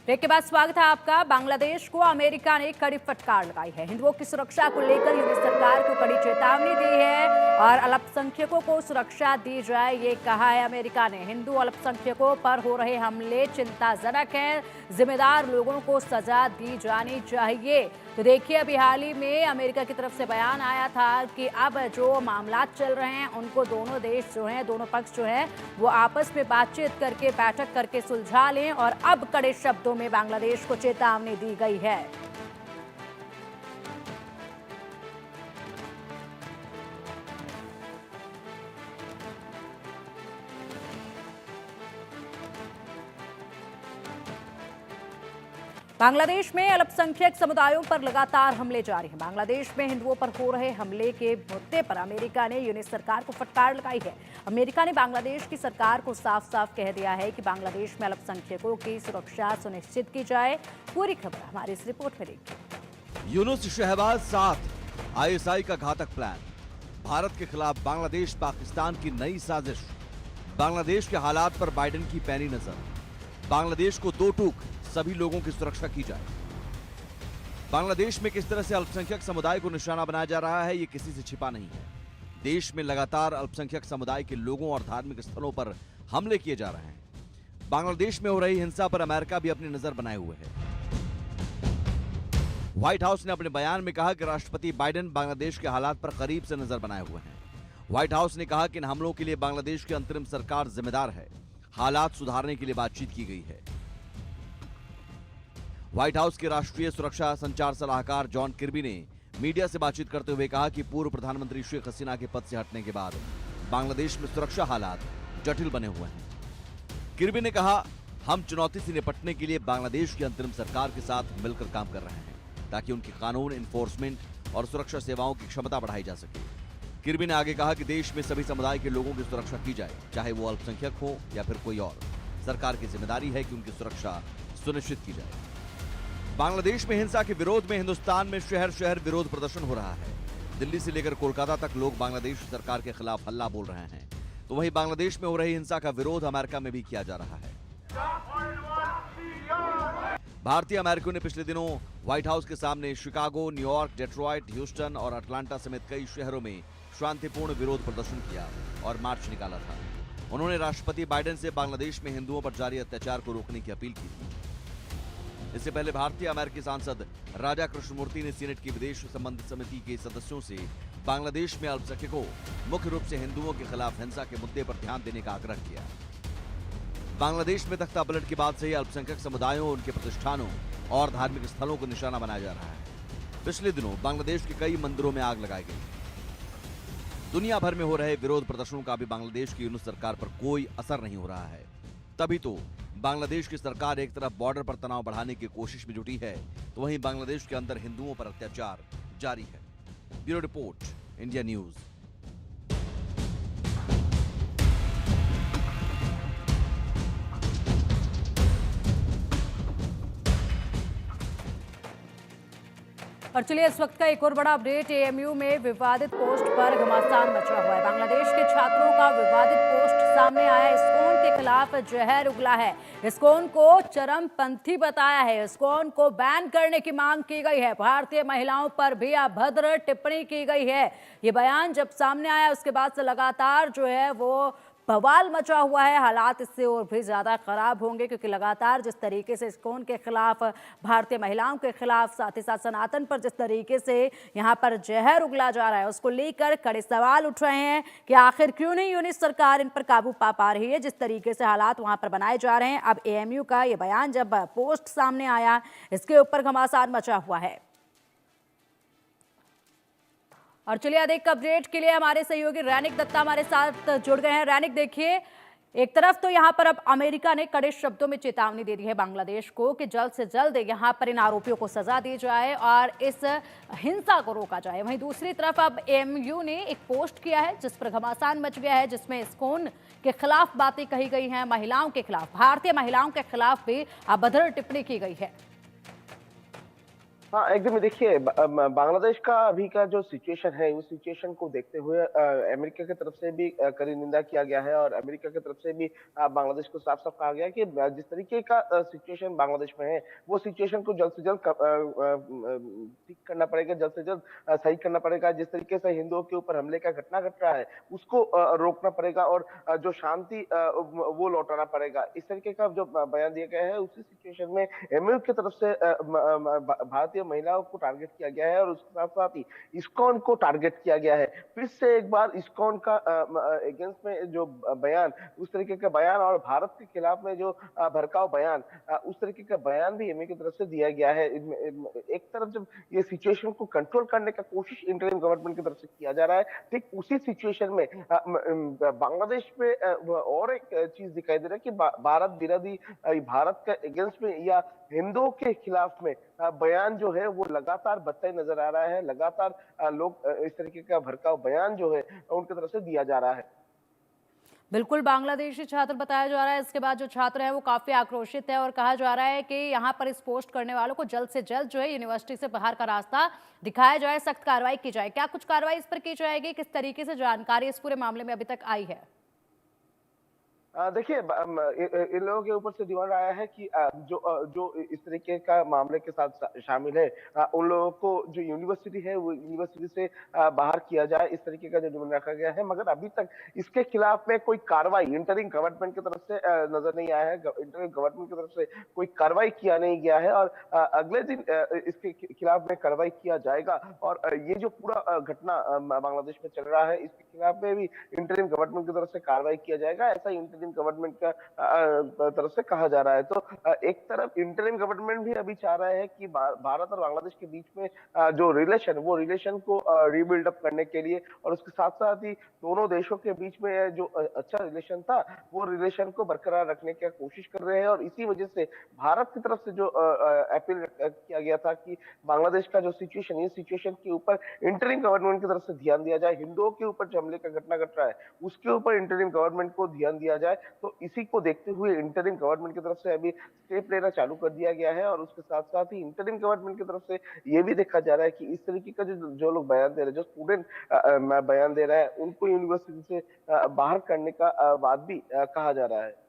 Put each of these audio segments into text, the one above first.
Break के बाद स्वागत है आपका। बांग्लादेश को अमेरिका ने कड़ी फटकार लगाई है। हिंदुओं की सुरक्षा को लेकर यूनिट सरकार को कड़ी चेतावनी दी है और अल्पसंख्यकों को सुरक्षा दी जाए, ये कहा है अमेरिका ने। हिंदू अल्पसंख्यकों पर हो रहे हमले चिंताजनक हैं, जिम्मेदार लोगों को सजा दी जानी चाहिए। तो देखिए, अभी हाल ही में अमेरिका की तरफ से बयान आया था कि अब जो मामला चल रहे हैं उनको दोनों देश जो हैं, दोनों पक्ष जो हैं वो आपस में बातचीत करके, बैठक करके सुलझा लें। और अब कड़े शब्दों में बांग्लादेश को चेतावनी दी गई है। बांग्लादेश में अल्पसंख्यक समुदायों पर लगातार हमले जारी हैं। बांग्लादेश में हिंदुओं पर हो रहे हमले के मुद्दे पर अमेरिका ने यूनिट सरकार को फटकार लगाई है। अमेरिका ने बांग्लादेश की सरकार को साफ साफ कह दिया है कि बांग्लादेश में अल्पसंख्यकों की सुरक्षा सुनिश्चित की जाए। पूरी खबर हमारी इस रिपोर्ट में देखिए। यूनुस शहबाज साथ आईएसआई का घातक प्लान, भारत के खिलाफ बांग्लादेश पाकिस्तान की नई साजिश, बांग्लादेश के हालात पर बाइडेन की पैनी नजर, बांग्लादेश को दो टूक, सभी लोगों की सुरक्षा की जाए। बांग्लादेश में किस तरह से अल्पसंख्यक समुदाय को निशाना बनाया जा रहा है, ये किसी से छिपा नहीं है। देश में लगातार अल्पसंख्यक समुदाय के लोगों और धार्मिक स्थलों पर हमले किए जा रहे हैं। बांग्लादेश में हो रही हिंसा पर अमेरिका भी अपनी नजर बनाए हुए है। व्हाइट हाउस ने अपने बयान में कहा कि राष्ट्रपति बाइडेन बांग्लादेश के हालात पर करीब से नजर बनाए हुए हैं। व्हाइट हाउस ने कहा कि इन हमलों के लिए बांग्लादेश की अंतरिम सरकार जिम्मेदार है। हालात सुधारने के लिए बातचीत की गई है। व्हाइट हाउस के राष्ट्रीय सुरक्षा संचार सलाहकार जॉन किर्बी ने मीडिया से बातचीत करते हुए कहा कि पूर्व प्रधानमंत्री शेख हसीना के पद से हटने के बाद बांग्लादेश में सुरक्षा हालात जटिल बने हुए हैं। किर्बी ने कहा, हम चुनौती से निपटने के लिए बांग्लादेश की अंतरिम सरकार के साथ मिलकर काम कर रहे हैं ताकि उनकी कानून इन्फोर्समेंट और सुरक्षा सेवाओं की क्षमता बढ़ाई जा सके। किर्बी ने आगे कहा कि देश में सभी समुदाय के लोगों की सुरक्षा की जाए, चाहे वो अल्पसंख्यक हो या फिर कोई और। सरकार की जिम्मेदारी है कि उनकी सुरक्षा सुनिश्चित की जाए। बांग्लादेश में हिंसा के विरोध में हिंदुस्तान में शहर शहर विरोध प्रदर्शन हो रहा है। दिल्ली से लेकर कोलकाता तक लोग बांग्लादेश सरकार के खिलाफ हल्ला बोल रहे हैं। तो वहीं बांग्लादेश में हो रही हिंसा का विरोध अमेरिका में भी किया जा रहा है। भारतीय अमेरिकियों ने पिछले दिनों व्हाइट हाउस के सामने शिकागो, न्यूयॉर्क, डेट्रॉइट, ह्यूस्टन और अटलांटा समेत कई शहरों में शांतिपूर्ण विरोध प्रदर्शन किया और मार्च निकाला था। उन्होंने राष्ट्रपति बाइडेन से बांग्लादेश में हिंदुओं पर जारी अत्याचार को रोकने की अपील की थी। इससे पहले भारतीय अमेरिकी सांसद राजा कृष्णमूर्ति ने सीनेट की विदेश संबंध समिति के सदस्यों से बांग्लादेश में अल्पसंख्यकों, मुख्य रूप से हिंदुओं के खिलाफ हिंसा के मुद्दे पर ध्यान देने का आग्रह किया। बांग्लादेश में तख्ता पलट के बाद से ही अल्पसंख्यक समुदायों, उनके प्रतिष्ठानों और धार्मिक स्थलों को निशाना बनाया जा रहा है। पिछले दिनों बांग्लादेश के कई मंदिरों में आग लगाई गई। दुनिया भर में हो रहे विरोध प्रदर्शनों का भी बांग्लादेश की यूनुस सरकार पर कोई असर नहीं हो रहा है। तभी तो बांग्लादेश की सरकार एक तरफ बॉर्डर पर तनाव बढ़ाने की कोशिश में जुटी है, तो वहीं बांग्लादेश के अंदर हिंदुओं पर अत्याचार जारी है। Bureau report, India news. और चलिए, इस वक्त का एक और बड़ा अपडेट। एएमयू में विवादित पोस्ट पर घमासान मचा हुआ है। बांग्लादेश के छात्रों का विवादित पोस्ट सामने आया। इस्कॉन के खिलाफ जहर उगला है। इस्कॉन को चरमपंथी बताया है। इस्कॉन को बैन करने की मांग की गई है। भारतीय महिलाओं पर भी अभद्र टिप्पणी की गई है। ये बयान जब सामने आया उसके बाद से लगातार जो है वो बवाल मचा हुआ है। हालात इससे और भी ज़्यादा ख़राब होंगे, क्योंकि लगातार जिस तरीके से इस्कॉन के खिलाफ, भारतीय महिलाओं के खिलाफ, साथ ही साथ सनातन पर जिस तरीके से यहाँ पर जहर उगला जा रहा है, उसको लेकर कड़े सवाल उठ रहे हैं कि आखिर क्यों नहीं यूनिट सरकार इन पर काबू पा रही है। जिस तरीके से हालात वहाँ पर बनाए जा रहे हैं, अब एएमयू का ये बयान जब पोस्ट सामने आया, इसके ऊपर घमासान मचा हुआ है। और चलिए, अधिक अपडेट के लिए हमारे सहयोगी रैनिक दत्ता हमारे साथ जुड़ गए हैं। रैनिक, देखिए, एक तरफ तो यहाँ पर अब अमेरिका ने कड़े शब्दों में चेतावनी दे दी है बांग्लादेश को कि जल्द से जल्द यहाँ पर इन आरोपियों को सजा दी जाए और इस हिंसा को रोका जाए। वहीं दूसरी तरफ अब एएमयू ने एक पोस्ट किया है जिस पर घमासान मच गया है, जिसमें इस्कॉन के खिलाफ बातें कही गई हैं, महिलाओं के खिलाफ, भारतीय महिलाओं के खिलाफ भी अभद्र टिप्पणी की गई है। हाँ, एकदम देखिए बांग्लादेश का अभी का जो सिचुएशन है, उस सिचुएशन को देखते हुए अमेरिका की तरफ से भी कड़ी निंदा किया गया है और अमेरिका की तरफ से भी बांग्लादेश को साफ-साफ कहा गया है कि जिस तरीके का सिचुएशन बांग्लादेश में है, वो सिचुएशन को जल्द से जल्द ठीक करना पड़ेगा, जल्द से जल्द सही करना पड़ेगा। जिस तरीके से हिंदुओं के ऊपर हमले का घटना घट रहा है, उसको रोकना पड़ेगा और जो शांति वो लौटाना पड़ेगा। इस तरीके का जो बयान दिया गया है, उसी सिचुएशन में एमयू की तरफ से भारतीय महिलाओं को टारगेट किया गया है और उसके साथ साथ ही इस्कॉन को टारगेट किया गया है। फिर से एक बार इस्कॉन का अगेंस्ट में जो बयान, उस तरीके का बयान और भारत के खिलाफ में जो भड़काऊ बयान, उस तरीके का बयान भी एमयू की तरफ से दिया गया है। एक तरफ जब ये सिचुएशन को कंट्रोल करने का कोशिश इंटरिम गवर्नमेंट की तरफ से किया जा रहा है, ठीक उसी सिचुएशन में बांग्लादेश पे और एक चीज दिखाई दे रहा है कि भारत विरोधी भारत का अगेंस्ट में या हिंदुओं के खिलाफ में बयान जो है वो लगातार बढ़ता ही नजर आ रहा है। लगातार लोग इस तरीके का भड़काऊ बयान जो है उनकी तरफ से दिया जा रहा है। बिल्कुल, बांग्लादेशी छात्र बताया जा रहा है। इसके बाद जो छात्र है वो काफी आक्रोशित है और कहा जा रहा है कि यहाँ पर इस पोस्ट करने वालों को जल्द से जल्द जो है यूनिवर्सिटी से बाहर का रास्ता दिखाया जाए, सख्त कार्रवाई की जाए। क्या कुछ कार्रवाई इस पर की जाएगी? किस तरीके से जानकारी इस पूरे मामले में अभी तक आई है? देखिए इन लोगों के ऊपर से डिमांड आया है कि जो इस तरीके का मामले के साथ शामिल है, उन लोगों को जो यूनिवर्सिटी है वो यूनिवर्सिटी से बाहर किया जाए, इस तरीके का जो डिमांड रखा गया है। मगर अभी तक इसके खिलाफ में कोई कार्रवाई इंटरिम गवर्नमेंट की तरफ से नजर नहीं आया है। इंटरिम गवर्नमेंट की तरफ से कोई कार्रवाई किया नहीं गया है और अगले दिन इसके खिलाफ में कार्रवाई किया जाएगा। और ये जो पूरा घटना बांग्लादेश में चल रहा है, इसके खिलाफ में भी इंटरिम गवर्नमेंट की तरफ से कार्रवाई किया जाएगा, ऐसा इंटरिम गवर्नमेंट का तरफ से कहा जा रहा है। तो एक तरफ इंटरिम गवर्नमेंट भी अभी चाह रहा है कि भारत और बांग्लादेश के बीच में जो रिलेशन, वो रिलेशन को रीबिल्ड अप करने के लिए और उसके साथ साथ ही दोनों देशों के बीच में जो अच्छा रिलेशन था, वो रिलेशन को बरकरार रखने की कोशिश कर रहे हैं। और इसी वजह से भारत की तरफ से जो अपील किया गया था कि बांग्लादेश का जो सिचुएशन, इस सिचुएशन के ऊपर इंटरिम गवर्नमेंट की तरफ से ध्यान दिया जाए, हिंदुओं के ऊपर जो हमले का घटना घट रहा है उसके ऊपर इंटरिम गवर्नमेंट को ध्यान दिया जाए। तो इसी को देखते हुए इंटरिम गवर्नमेंट की तरफ से अभी स्टेप लेना चालू कर दिया गया है और उसके साथ साथ ही इंटरिम गवर्नमेंट की तरफ से ये भी देखा जा रहा है कि इस तरीके का जो लोग बयान दे रहे हैं, जो स्टूडेंट बयान दे रहा है, उनको यूनिवर्सिटी से बाहर करने का बात भी कहा जा रहा है।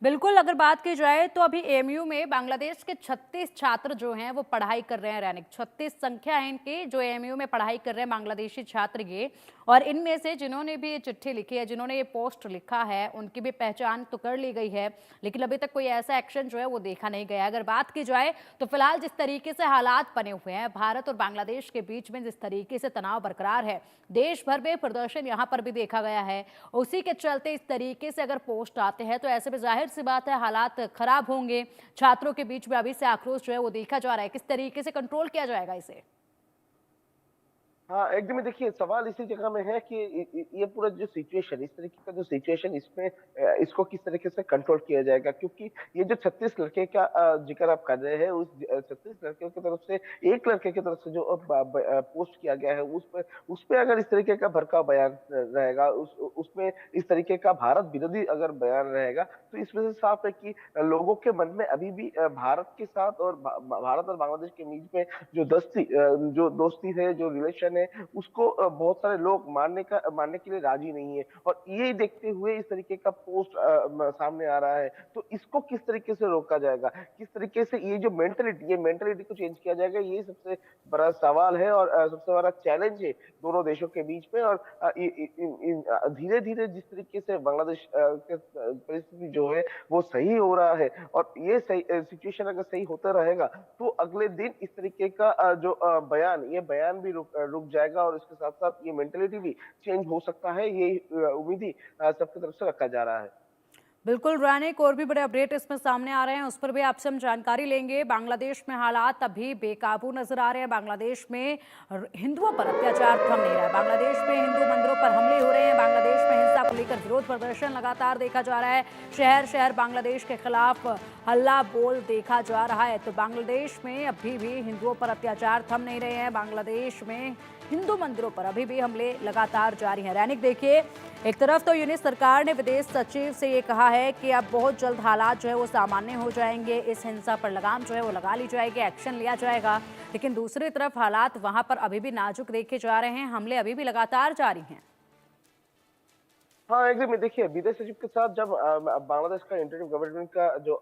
बिल्कुल, अगर बात की जाए तो अभी एएमयू में बांग्लादेश के 36 छात्र जो हैं वो पढ़ाई कर रहे हैं। रैनिक 36 संख्या है इनकी, जो एएमयू में पढ़ाई कर रहे हैं बांग्लादेशी छात्र ये। और इनमें से जिन्होंने भी ये चिट्ठी लिखी है, जिन्होंने ये पोस्ट लिखा है, उनकी भी पहचान तो कर ली गई है, लेकिन अभी तक कोई ऐसा एक्शन जो है वो देखा नहीं गया। अगर बात की जाए तो फिलहाल जिस तरीके से हालात बने हुए हैं, भारत और बांग्लादेश के बीच में जिस तरीके से तनाव बरकरार है, देश भर में प्रदर्शन यहाँ पर भी देखा गया है। उसी के चलते इस तरीके से अगर पोस्ट आते हैं तो ऐसे में जाहिर सी बात है हालात खराब होंगे। छात्रों के बीच में अभी से आक्रोश जो है वो देखा जा रहा है। किस तरीके से कंट्रोल किया जाएगा इसे? हाँ, एकदम देखिए सवाल इसी जगह में है कि ये पूरा जो सिचुएशन, इस तरीके का जो सिचुएशन, इसमें इसको किस तरीके से कंट्रोल किया जाएगा। क्योंकि ये जो 36 लड़के का जिक्र आप कर रहे हैं, उस 36 लड़कियों की तरफ से एक लड़के की तरफ से जो पोस्ट किया गया है, उस पे अगर इस तरीके का भड़काऊ बयान रहेगा, उसमें इस तरीके का भारत विरोधी अगर बयान रहेगा, तो इस वजह से साफ है कि लोगों के मन में अभी भी भारत के साथ और भारत और बांग्लादेश के बीच में जो दोस्ती है, जो रिलेशन है, उसको बहुत सारे लोग मानने के लिए राजी नहीं है। और ये देखते हुए इस तरीके का पोस्ट सामने आ रहा है, तो इसको किस तरीके से रोका जाएगा, किस तरीके से ये मेंटेलिटी को चेंज किया जाएगा, ये सबसे बड़ा सवाल है और सबसे बड़ा चैलेंज है दोनों देशों के बीच में। और धीरे धीरे जिस तरीके से बांग्लादेश के परिस्थिति जो है वो सही हो रहा है और ये सही सिचुएशन अगर सही होता रहेगा, तो अगले दिन इस तरीके का जो बयान भी रुक जाएगा और इसके साथ साथ ये मेंटेलिटी भी चेंज हो सकता है। ये उम्मीद ही सबकी तरफ से रखा जा रहा है। बिल्कुल रानिक, और भी बड़े अपडेट इसमें सामने आ रहे हैं, उस पर भी आपसे हम जानकारी लेंगे। बांग्लादेश में हालात अभी बेकाबू नजर आ रहे हैं। बांग्लादेश में हिंदुओं पर अत्याचार थम नहीं रहा है। बांग्लादेश में हिंदू मंदिरों पर हमले हो रहे हैं। बांग्लादेश में हिंसा को लेकर विरोध प्रदर्शन लगातार देखा जा रहा है। शहर शहर बांग्लादेश के खिलाफ हल्ला बोल देखा जा रहा है। तो बांग्लादेश में अभी भी हिंदुओं पर अत्याचार थम नहीं रहे हैं। बांग्लादेश में हिंदू मंदिरों पर अभी भी हमले लगातार जारी हैं। रैनिक देखिए, एक तरफ तो यूनिस सरकार ने विदेश सचिव से ये कहा है कि अब बहुत जल्द हालात जो है वो सामान्य हो जाएंगे, इस हिंसा पर लगाम जो है वो लगा ली जाएगी, एक्शन लिया जाएगा। लेकिन दूसरी तरफ हालात वहां पर अभी भी नाजुक देखे जा रहे हैं, हमले अभी भी लगातार जारी हैं। हाँ, एकदम देखिए विदेश सचिव के साथ जब बांग्लादेश का इंटरिम गवर्नमेंट का जो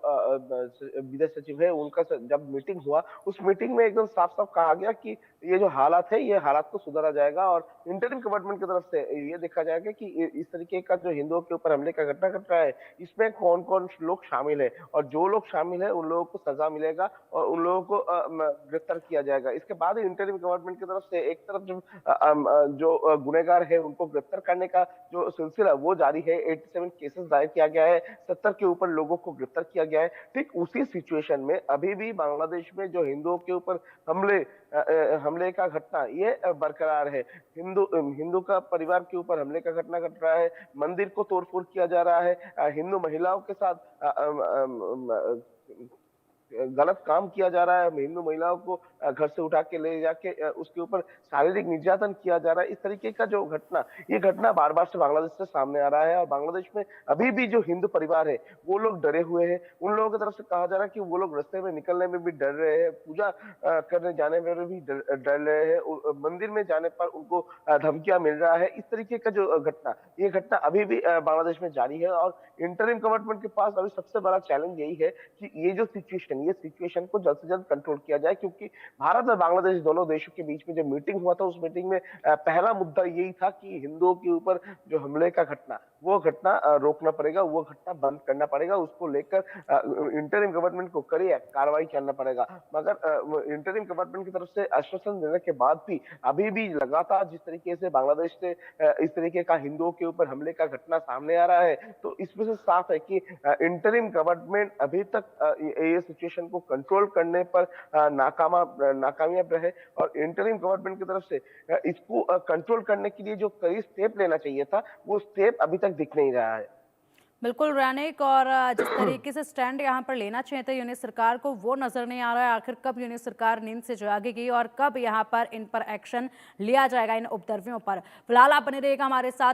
विदेश सचिव है उनका जब मीटिंग हुआ, उस मीटिंग में एकदम साफ-साफ कहा गया कि ये जो हालात है, ये हालात को सुधारा जाएगा और इंटरिम गवर्नमेंट की तरफ से ये देखा जाएगा कि इस तरीके का जो हिंदुओं के ऊपर हमले का घटना घट रहा है, इसमें कौन-कौन लोग शामिल है और जो लोग शामिल है उन लोगों को सजा मिलेगा और उन लोगों को गिरफ्तार किया जाएगा। इसके बाद इंटरिम गवर्नमेंट की तरफ से एक तरफ जो गुनहगार है उनको गिरफ्तार करने का जो सिलसिला वो जारी है। 87 केसेस दायर किया गया है, 70 के ऊपर लोगों को गिरफ्तार किया गया है। ठीक उसी सिचुएशन में अभी भी बांग्लादेश में जो हिंदुओं के ऊपर हमले का घटना ये बरकरार है। हिंदू का परिवार के ऊपर हमले का घटना घट रहा है, मंदिर को तोड़फोड़ किया जा रहा है, हिंदू महिलाओं के साथ गलत काम किया जा रहा है, हिंदू महिलाओं को घर से उठा के ले जाके उसके ऊपर शारीरिक निर्यातन किया जा रहा है। इस तरीके का जो घटना, ये घटना बार-बार से बांग्लादेश से सामने आ रहा है और बांग्लादेश में अभी भी जो हिंदू परिवार है, वो लोग डरे हुए हैं। उन लोगों की तरफ से कहा जा रहा है कि वो लोग रास्ते में निकलने में भी डर रहे हैं, पूजा करने जाने में भी डर रहे हैं, मंदिर में जाने पर उनको धमकियाँ मिल रहा है। इस तरीके का जो घटना, ये घटना अभी भी बांग्लादेश में जारी है और इंटरिम गवर्नमेंट के पास अभी सबसे बड़ा चैलेंज यही है कि ये सिचुएशन को जल्द से जल्द कंट्रोल किया जाए क्योंकि भारत और बांग्लादेश दोनों देशों के बीच में जो मीटिंग हुआ था उस मीटिंग में पहला मुद्दा यही था कि हिंदुओं के ऊपर जो हमले का घटना वो घटना रोकना पड़ेगा, वो घटना बंद करना पड़ेगा, उसको लेकर इंटरिम गवर्नमेंट को कड़ी कार्रवाई करना पड़ेगा। मगर इंटरिम गवर्नमेंट की तरफ से आश्वासन देने के बाद भी अभी भी लगातार जिस तरीके से बांग्लादेश से इस तरीके का हिंदुओं के ऊपर हमले का घटना सामने आ रहा है, तो इसमें से साफ है कि इंटरिम गवर्नमेंट अभी तक ये सिचुएशन को कंट्रोल करने पर नाकामयाब रहे और इंटरिम गवर्नमेंट की तरफ से इसको कंट्रोल करने के लिए जो कई स्टेप लेना चाहिए था वो स्टेप अभी तक दिख नहीं रहा है। बिल्कुल रैनिक, और जिस तरीके से स्टैंड यहाँ पर लेना चाहिए था यूनिट सरकार को वो नजर नहीं आ रहा है। आखिर कब यूनिट सरकार नींद से जागेगी और कब यहाँ पर इन पर एक्शन लिया जाएगा, इन उपद्रवियों पर? फिलहाल आप बने रहिएगा हमारे साथ।